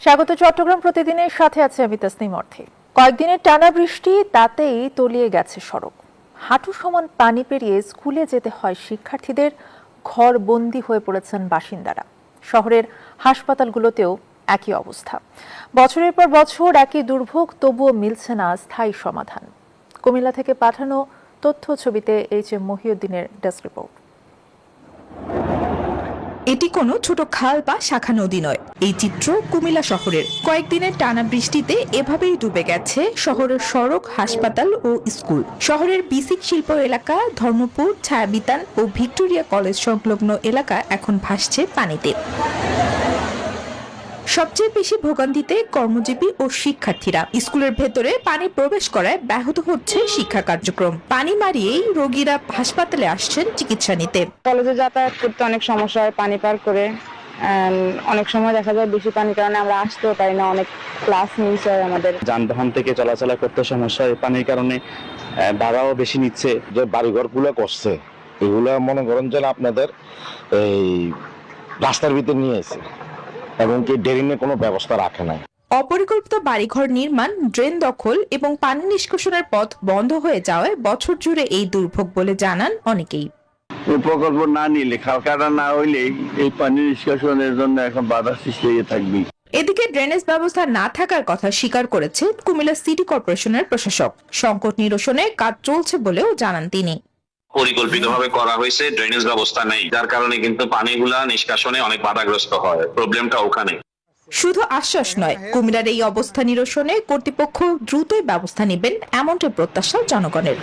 স্বাগত চট্টগ্রাম প্রতিদিনের সাথে আছে আমি তাসনিম অর্থী। কয়েকদিনের টানা বৃষ্টি তাতেই তলিয়ে গেছে সড়ক। হাঁটু সমান পানি পেরিয়ে স্কুলে যেতে হয় শিক্ষার্থীদের। ঘর বন্দী হয়ে পড়েছেন বাসিন্দারা। শহরের হাসপাতালগুলোতেও একই অবস্থা। বছরের পর বছর একই দুর্ভোগ, তবুও মিলছে না স্থায়ী সমাধান। কুমিল্লা থেকে পাঠানো তথ্য ছবিতে এইচ.এম. মহিউদ্দিনের desk report. এটি কোনো ছোট খাল বা শাখা নদী নয়। এই চিত্র কুমিল্লা শহরের। কয়েকদিনের টানা বৃষ্টিতে এভাবেই ডুবে গেছে শহরের সড়ক, হাসপাতাল ও স্কুল। শহরের বিসিক শিল্প এলাকা, ধর্মপুর, ছায়াবিতান ও ভিক্টোরিয়া কলেজ সংলগ্ন এলাকা এখন ভাসছে পানিতে। সবচেয়ে বেশি ভোগান্তিতে কর্মজীবী ও শিক্ষার্থীরা। স্কুলের ভেতরে পানি প্রবেশ করায় ব্যাহত হচ্ছে শিক্ষা কার্যক্রম। পানি মারিয়েই রোগীরা হাসপাতালে আসছেন চিকিৎসা নিতে। কলেজে যাতায়াত করতে অনেক সমস্যা হয় পানি পার করে। অনেক সময় দেখা যায় বেশি পানির কারণে আমরা আসতেও পারি না, অনেক ক্লাস মিস হয় আমাদের। যানবাহন থেকে চলাচল করতে সমস্যা হয়, পানির কারণে ভাড়াও বেশি নিচ্ছে। যে বাড়িঘর গুলো করছে এগুলা মনে করেন যে আপনাদের এই রাস্তার ভিতরে নিয়ে এসে এবং কি ড্রেনে কোনো ব্যবস্থা রাখে নাই। অপরিকল্পিত বাড়িঘর নির্মাণ, ড্রেন দখল এবং পানি নিষ্কাশনের পথ বন্ধ হয়ে যাওয়ায় বছর জুড়ে এই দুর্ভোগ বলে জানান অনেকেই। প্রকল্প না নিলে, খাল কাটা না হইলেই এই পানি নিষ্কাশনের জন্য এখন বাধা সৃষ্টি হয়ে থাকবে। এদিকে ড্রেনেজ ব্যবস্থা না থাকার কথা স্বীকার করেছে কুমিল্লা সিটি কর্পোরেশনের প্রশাসক। সংকট নিরসনে কাজ চলছে বলেও জানান তিনি। পরিকল্পিতভাবে করা হয়েছে, ড্রেনেজ ব্যবস্থা নেই, যার কারণে কিন্তু পানিগুলা নিষ্কাশনে অনেক বাধাগ্রস্ত হয়। প্রবলেমটা ওখানে। শুধু আশ্বাস নয়, কুমিল্লার এই অবস্থা নিরসনে কর্তৃপক্ষ দ্রুতই ব্যবস্থা নেবেন, এমনটাই প্রত্যাশা জনগণের।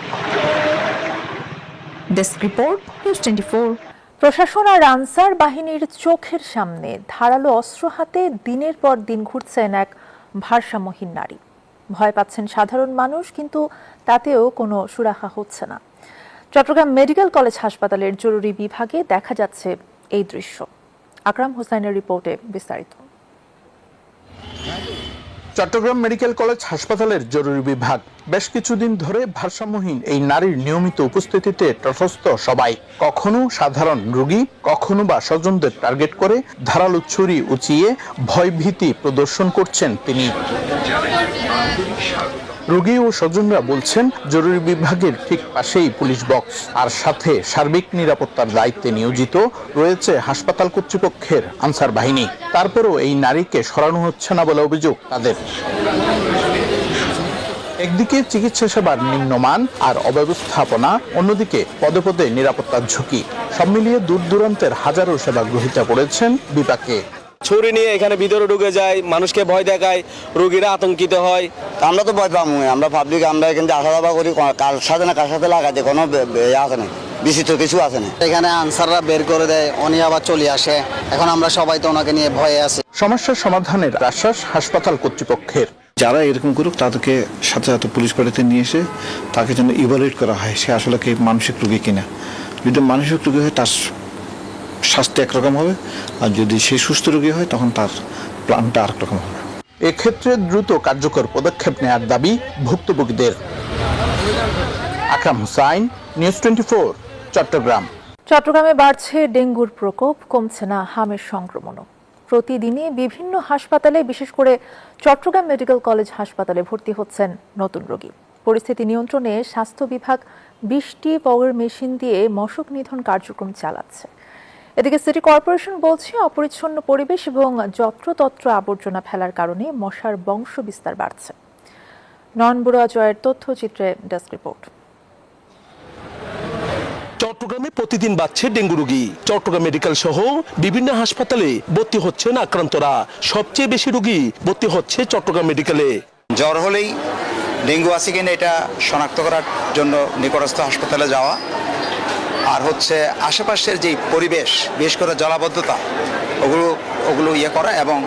Desk report, news 24। প্রশাসন আর আনসার বাহিনীর চোখের সামনে ধারালো অস্ত্র হাতে দিনের পর দিন ঘুরছেন এক ভারসাম্যহীন নারী। ভয় পাচ্ছেন সাধারণ মানুষ, কিন্তু তাতেও কোনো সুরাহা হচ্ছে না। চট্টগ্রাম মেডিকেল কলেজ হাসপাতালের জরুরি বিভাগে দেখা যাচ্ছে এই দৃশ্য। আকরাম হোসাইনের রিপোর্টে বিস্তারিত। চট্টগ্রাম মেডিকেল কলেজ হাসপাতালের জরুরি বিভাগ। বেশ কিছুদিন ধরে ভারসাম্যহীন এই নারীর নিয়মিত উপস্থিতিতে তটস্থ সবাই। কখনো সাধারণ রোগী, কখনো বা স্বজনদের টার্গেট করে ধারালো ছুরি উঁচিয়ে ভয়ভীতি প্রদর্শন করছেন তিনি। রোগী ও স্বজনরা বলছেন, জরুরি বিভাগের ঠিক পাশেই পুলিশ বক্স, আর সাথে সার্বিক নিরাপত্তার দায়িত্বে নিয়োজিত রয়েছে হাসপাতাল কর্তৃপক্ষের আনসার বাহিনী। তারপরও এই নারীকে সরানো হচ্ছে না বলে অভিযোগ তাদের। একদিকে চিকিৎসা সেবার নিম্নমান আর অব্যবস্থাপনা, অন্যদিকে পদে পদে নিরাপত্তার ঝুঁকি। সব মিলিয়ে দূর দূরান্তের হাজারো সেবা গ্রহীতা পড়েছেন বিপাকে। ছুরি নিয়ে এখানে ভিতরে ঢুকে যায়, মানুষকে ভয় দেখায়, রোগীরা আতঙ্কিত হয়। আমরা তো ভয় পাবো, আমরা পাবলিক, আমরা এখানে আসা যাওয়া করি, কার সাথে না কার সাথে লাগাতে কোনো আছে না, বিচিত্র কিছু আছে না। এখানে আনসাররা বের করে দেয়, উনি আবার চলে আসে। এখন আমরা সবাই তো ওনাকে নিয়ে ভয়ে আছি। সমস্যার সমাধানের আশ্বাস হাসপাতাল কর্তৃপক্ষের। যারা এরকম করুক তাদেরকে সাথে সাথে পুলিশ পাঠিয়ে নিয়ে এসে তাকে যেন ইভালুয়েট করা হয়, সে আসলে কি মানসিক রোগী কিনা। যদি মানসিক রোগী হয় তার স্বাস্থ্য একরকম হবে, আর যদি সে সুস্থ রোগী হয় তখন তার প্ল্যানটা আরেক রকম হবে। এক্ষেত্রে দ্রুত কার্যকর পদক্ষেপ নেওয়ার দাবি ভুক্তভোগীদের। আকরাম হোসাইন, নিউজ 24, চট্টগ্রাম। চট্টগ্রামে বাড়ছে ডেঙ্গুর প্রকোপ, কমছে না হামের সংক্রমণও। প্রতিদিনই বিভিন্ন হাসপাতালে, বিশেষ করে চট্টগ্রাম মেডিকেল কলেজ হাসপাতালে ভর্তি হচ্ছেন নতুন রোগী। পরিস্থিতি নিয়ন্ত্রণে স্বাস্থ্য বিভাগ 20টি পাওয়ার মেশিন দিয়ে মশক নিধন কার্যক্রম চালাচ্ছে। এদিকে সিটি কর্পোরেশন বলছে, অপরিচ্ছন্ন পরিবেশ এবং যত্রতত্র আবর্জনা ফেলার কারণে মশার বংশ বিস্তার বাড়ছে। নয়ন বড়ুয়া জয়ের তথ্যচিত্রে ডেস্ক রিপোর্ট। চট্টগ্রামে প্রতিদিন বাড়ছে ডেঙ্গু রোগী। চট্টগ্রাম মেডিকেল সহ বিভিন্ন হাসপাতালে ভর্তি হচ্ছেন আক্রান্তরা। সবচেয়ে বেশি রোগী ভর্তি হচ্ছে চট্টগ্রাম মেডিকেলে। জ্বর হলেই ডেঙ্গু আছে কিনা এটা শনাক্ত করার জন্য নিকটস্থ হাসপাতালে যাওয়া, আর হচ্ছে আশেপাশের যে পরিবেশ, বিশেষ করে জলাবদ্ধতা, ওগুলো ইয়ে করা এবং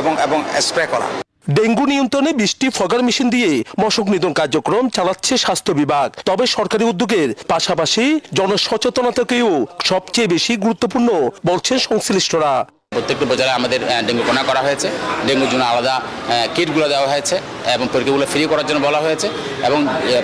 এবং এবং স্প্রে করা। ডেঙ্গু নিয়ন্ত্রণে 20টি ফগার মেশিন দিয়ে মশক নিধন কার্যক্রম চালাচ্ছে স্বাস্থ্য বিভাগ। তবে সরকারি উদ্যোগের পাশাপাশি জনসচেতনতাকেও সবচেয়ে বেশি গুরুত্বপূর্ণ বলছেন সংশ্লিষ্টরা। প্রত্যেকটা উপজেলায় আমাদের ডেঙ্গু কোনা করা হয়েছে, ডেঙ্গুর জন্য আলাদা কিটগুলো দেওয়া হয়েছে এবং পরীক্ষাগুলো ফ্রি করার জন্য বলা হয়েছে। এবং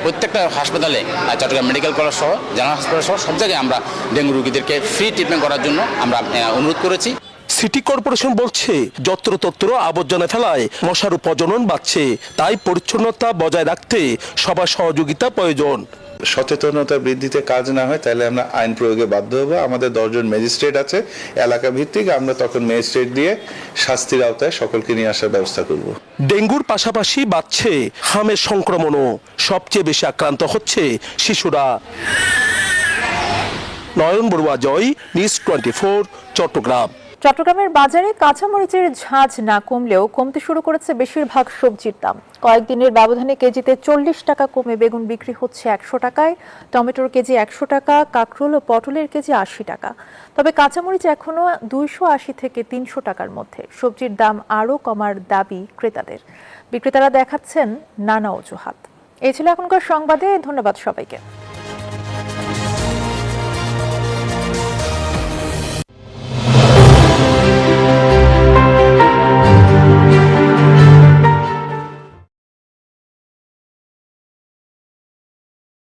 প্রত্যেকটা হাসপাতালে, চট্টগ্রাম মেডিকেল কলেজ সহ জেনারেল হাসপাতাল সহ সব জায়গায় আমরা ডেঙ্গু রোগীদেরকে ফ্রি ট্রিটমেন্ট করার জন্য আমরা অনুরোধ করেছি। সিটি কর্পোরেশন বলছে যত্রতত্র আবর্জনা ফেলায় মশার প্রজনন বাড়ছে, তাই পরিচ্ছন্নতা বজায় রাখতে সবার সহযোগিতা প্রয়োজন। সচেতনতা বৃদ্ধিতে কাজ না হয় তাহলে আমরা আইন প্রয়োগে বাধ্য হব। আমাদের 10 জন ম্যাজিস্ট্রেট আছে এলাকা ভিত্তিক, আমরা তখন ম্যাজিস্ট্রেট দিয়ে শাস্তির আওতায় সকলকে নিয়ে আসার ব্যবস্থা করব। ডেঙ্গুর পাশাপাশি বাড়ছে হামের সংক্রমণও, সবচেয়ে বেশি আক্রান্ত হচ্ছে শিশুরা। নয়ন বড়ুয়া জয়, নিউজ 24, চট্টগ্রাম। চট্টগ্রামের বাজারে কাঁচামরিচের ঝাঁজ না কমলেও কমতে শুরু করেছে বেশিরভাগ সবজির দাম। কয়েকদিনের ব্যবধানে কেজিতে 40 টাকা কমে বেগুন বিক্রি হচ্ছে 100 টাকায়, টমেটোর কেজি 100 টাকা, কাঁকরোল ও পটলের কেজি 80 টাকা। তবে কাঁচামরিচ এখনও 280 থেকে 300 টাকার মধ্যে। সবজির দাম আরও কমার দাবি ক্রেতাদের। বিক্রেতারা দেখাচ্ছেন নানা অজুহাত। এই ছিল এখনকার সংবাদে। ধন্যবাদ সবাইকে।